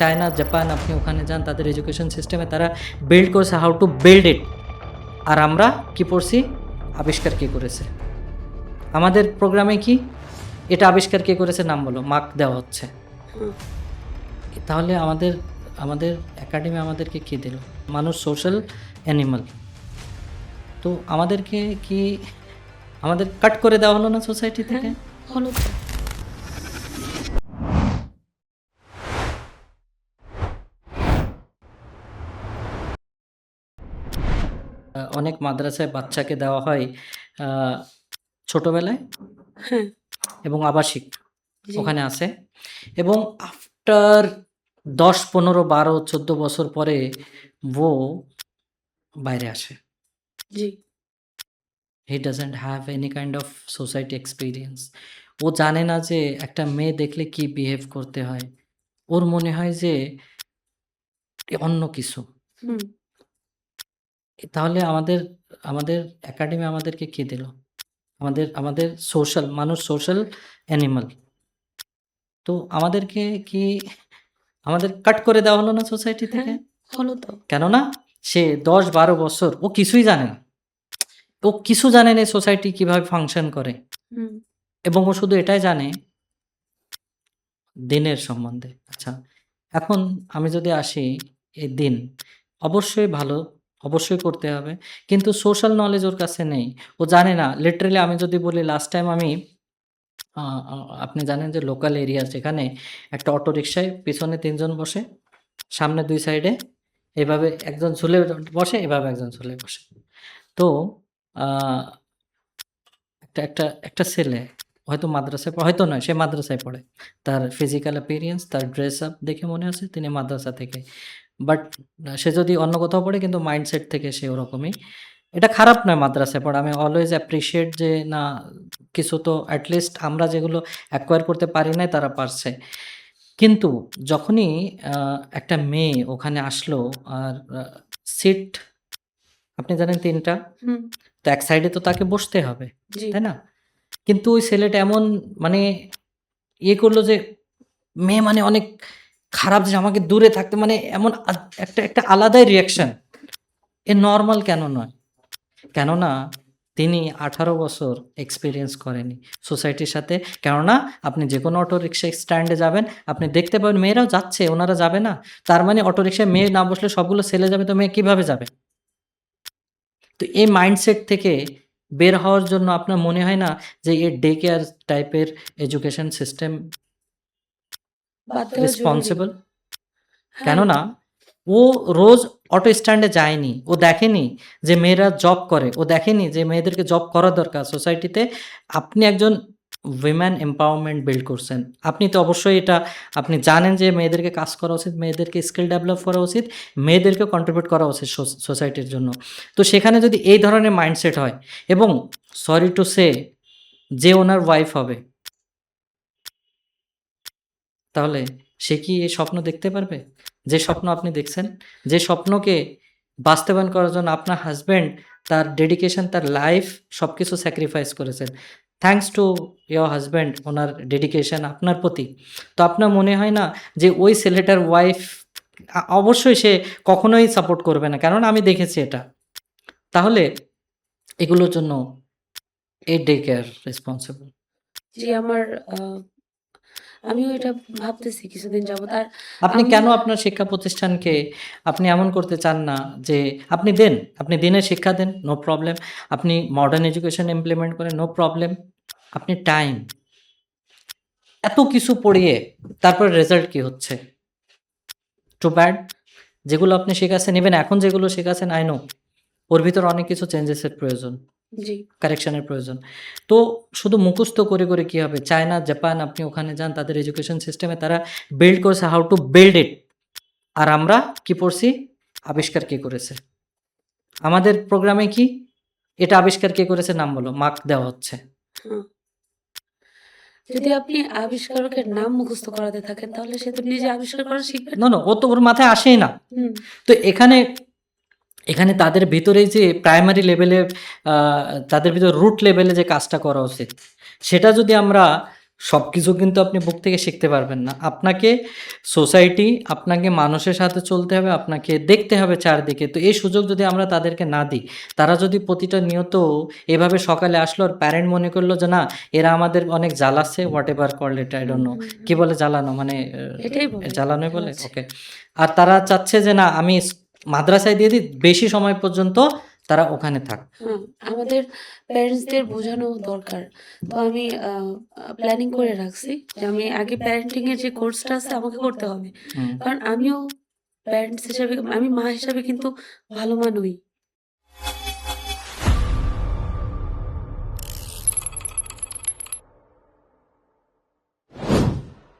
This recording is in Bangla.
চায়না, জাপান আপনি ওখানে যান তাদের এডুকেশন সিস্টেমে তারা বিল্ড করেছে হাউ টু বিল্ড ইট। আর আমরা কি পড়ছি? আবিষ্কার কে করেছে। আমাদের প্রোগ্রামে কি? এটা আবিষ্কার কে করেছে নাম বলো, মার্ক দেওয়া হচ্ছে। তাহলে আমাদের আমাদের একাডেমি আমাদেরকে কি দিল? মানুষ সোশ্যাল অ্যানিমাল। তো আমাদেরকে কি আমাদের কাট করে দেওয়া হলো না সোসাইটি থেকে? হলো তো। অনেক মাদ্রাসায় বাচ্চাকে দেওয়া হয় ছোটবেলায় হ্যাঁ, এবং আবাসিক জি, ওখানে আছে, এবং আফটার 10, 15, 12, 14 বছর পরে ও বাইরে আসে। জি। He doesn't have any kind of society experience. ও জানে না যে একটা মেয়ে দেখলে কি বিহেভ করতে হয়। ওর মনে হয় যে অন্য কিছু। হুম, তাহলে আমাদের আমাদের একাডেমি আমাদেরকে কি দিল? আমাদের সোশ্যাল, মানুষ সোশ্যাল অ্যানিমাল। তো আমাদেরকে কি আমাদের কাট করে দেওয়া হলো না সোসাইটি থেকে? হ্যাঁ, হলো তো। কেননা সে 10-12 বছর ও কিছুই জানে না। ও কিছু জানে না সোসাইটি কিভাবে ফাংশন করে, হুম, এবং ও শুধু এটাই জানে দিনের সম্বন্ধে। আচ্ছা, এখন আমি যদি আসি এই দিন, অবশ্যই ভালো, অবশ্যই করতে হবে। কিন্তু সোশ্যাল নলেজ ওর কাছে নেই। ও জানে না। লিটারেলি আমি যদি বলি, লাস্ট টাইম আমি আ আ আপনি জানেন যে লোকাল এরিয়া যেখানে একটা অটোরিকশায় পিছনে ৩ জন বসে, সামনে ২ সাইডে এভাবে একজন ঝুলে বসে, এভাবে একজন ঝুলে বসে। তো আ একটা ছেলে হয়তো মাদ্রাসায় হয়তো নয়, সে মাদ্রাসায় পড়ে। তার ফিজিক্যাল অ্যাপিয়ারেন্স, তার ড্রেস আপ দেখে মনে হচ্ছে তিনি মাদ্রাসা থেকে। বাট সে যদি অন্য কোথাও পড়ে, কিন্তু মাইন্ডসেট থেকে সে ওরকমই। এটা খারাপ নয় মাদ্রাসায় পড়া। আমি অলওয়েজ অ্যাপ্রিশিয়েট যে না, কিছু তো এট লিস্ট আমরা যেগুলো অ্যাকোয়ার করতে পারি নাই তারা পারছে। কিন্তু যখনই আ একটা মেয়ে ওখানে আসলো, আর সিট আপনি জানেন ৩ টা। হুম, তো এক সাইডে তো তাকে বসতে হবে, জি, তাই না? কিন্তু ওই ছেলেটা এমন মানে করলো যে মেয়ে মানে অনেক খারাপ, যে আমাকে দূরে থাকতে, মানে এমন একটা আলাদাই রিঅ্যাকশন। এ নরমাল কেন নয়? কেননা তিনি ১৮ বছর এক্সপেরিয়েন্স করেনি সোসাইটির সাথে। কেননা আপনি যেকোনো অটোরিকশা স্ট্যান্ডে যাবেন, আপনি দেখতে পাবেন মেয়েরাও যাচ্ছে, ওনারা যাবে না? তার মানে অটোরিকশায় মেয়ে না বসলে সবগুলো ছেলে যাবে, তো মেয়ে কিভাবে যাবে? তো এই মাইন্ডসেট থেকে বের হওয়ার জন্য আপনার মনে হয় না যে এই ডে কেয়ার টাইপের এডুকেশন সিস্টেম বাদ দেওয়া জরুরি। রেসপন্সিবল? হ্যাঁ, কেননা ও রোজ অটো স্ট্যান্ডে যায়নি। ও দেখেনি যে মেয়েরা জব করে। ও দেখেনি যে মেয়েদেরকে জব করা দরকার সোসাইটিতে। আপনি একজন উইমেন এম্পাওয়ারমেন্ট বিল্ড করছেন। আপনি তো অবশ্যই এটা আপনি জানেন যে মেয়েদেরকে কাজ করা উচিত, মেয়েদেরকে স্কিল ডেভেলপ করা উচিত, মেয়েদেরকে কন্ট্রিবিউট করা উচিত সোসাইটির জন্য। তো সেখানে যদি এই ধরনের মাইন্ডসেট হয়, এবং সরি টু সে, যে ওনার ওয়াইফ হবে, তাহলে সে কি এই স্বপ্ন দেখতে পারবে? যে স্বপ্ন আপনি দেখছেন, যে স্বপ্নকে বাস্তবায়ন করার জন্য আপনার হাসব্যান্ড তার ডেডিকেশন, তার লাইফ সবকিছু স্যাক্রিফাইস করেছেন। Thanks to your husband, owner dedication আপনার প্রতি। তো আপনার মনে হয় না যে ওই ছেলেটার ওয়াইফ অবশ্যই সে কখনোই সাপোর্ট করবে না। কারণ আমি দেখেছি এটা। তাহলে এগুলোর জন্য এই ডে কেয়ার রেসপন্সিবল। জি, আ আমিও এটা ভাবতেছি কিছুদিন যাবত। আর আপনি আমি কেন আপনার শিক্ষা প্রতিষ্ঠানকে আপনি এমন করতে চান না যে আপনি দেন, আপনি দিনের শিক্ষা দেন, নো প্রবলেম। আপনি মডার্ন এডুকেশন ইমপ্লিমেন্ট করেন, নো প্রবলেম। আপনি টাইম, এত কিছু পড়িয়ে তারপর রেজাল্ট কি হচ্ছে? Too bad. যেগুলো আপনি শেখাচ্ছেন, ইভেন এখন যেগুলো শেখাচ্ছেন, আই নো ওর ভিতরে অনেক কিছু চেঞ্জেসের প্রয়োজন, জি, কারেকশনের প্রয়োজন। তো শুধু মুখস্থ করে কি হবে? চায়না, জাপান আপনি ওখানে যান তাদের এডুকেশন সিস্টেমে তারা বিল্ড করেছে হাউ টু বিল্ড ইট। আর আমরা কি পড়ছি? আবিষ্কার কে করেছে। আমাদের প্রোগ্রামে কি? এটা আবিষ্কার কে করেছে নাম বলো, মার্ক দেওয়া হচ্ছে। হুম। যদি আপনি আবিষ্কারকের নাম মুখস্থ করাতে থাকেন তাহলে সে তো নিজে আবিষ্কার করা শিখবে না। নো, ও তো ওর মাথায় আসেই না। হুম, তো এখানে তাদের ভিতরেই যে প্রাইমারি লেভেলে আ তাদের ভিতরে রুট লেভেলে যে কাজটা করা উচিত, সেটা যদি আমরা সবকিছু কিন্তু আপনি বুক থেকে শিখতে পারবেন না। আপনাকে সোসাইটি, আপনাকে মানুষের সাথে চলতে হবে, আপনাকে দেখতে হবে চারদিকে। তো এই সুযোগ যদি আমরা তাদেরকে না দিই, তারা যদি প্রতিটা নিয়ত এভাবে সকালে আসলো আর প্যারেন্ট মনে করলো যে না এরা আমাদের অনেক জ্বালাচ্ছে, whatever called it I hmm, don't know. হুম, কি হুম। বলে জ্বালানো? মানে এটাই বলে, জ্বালানোই বলে? জ্বালাচ্ছে। ওকে। আর তারা চাচ্ছে যে না আমি মাদ্রাসায় দিয়ে দিই, বেশি সময় পর্যন্ত তারা ওখানে থাক। হ্যাঁ, আমাদের প্যারেন্টসদের বোঝানো দরকার। তো আমি প্ল্যানিং করে রাখছি যে আমি আগে প্যারেন্টিং এর যে কোর্সটা আছে আমাকে করতে হবে। হুম। কারণ আমিও প্যারেন্টস হিসেবে আমি মা হিসাবে কিন্তু ভালো মা নই।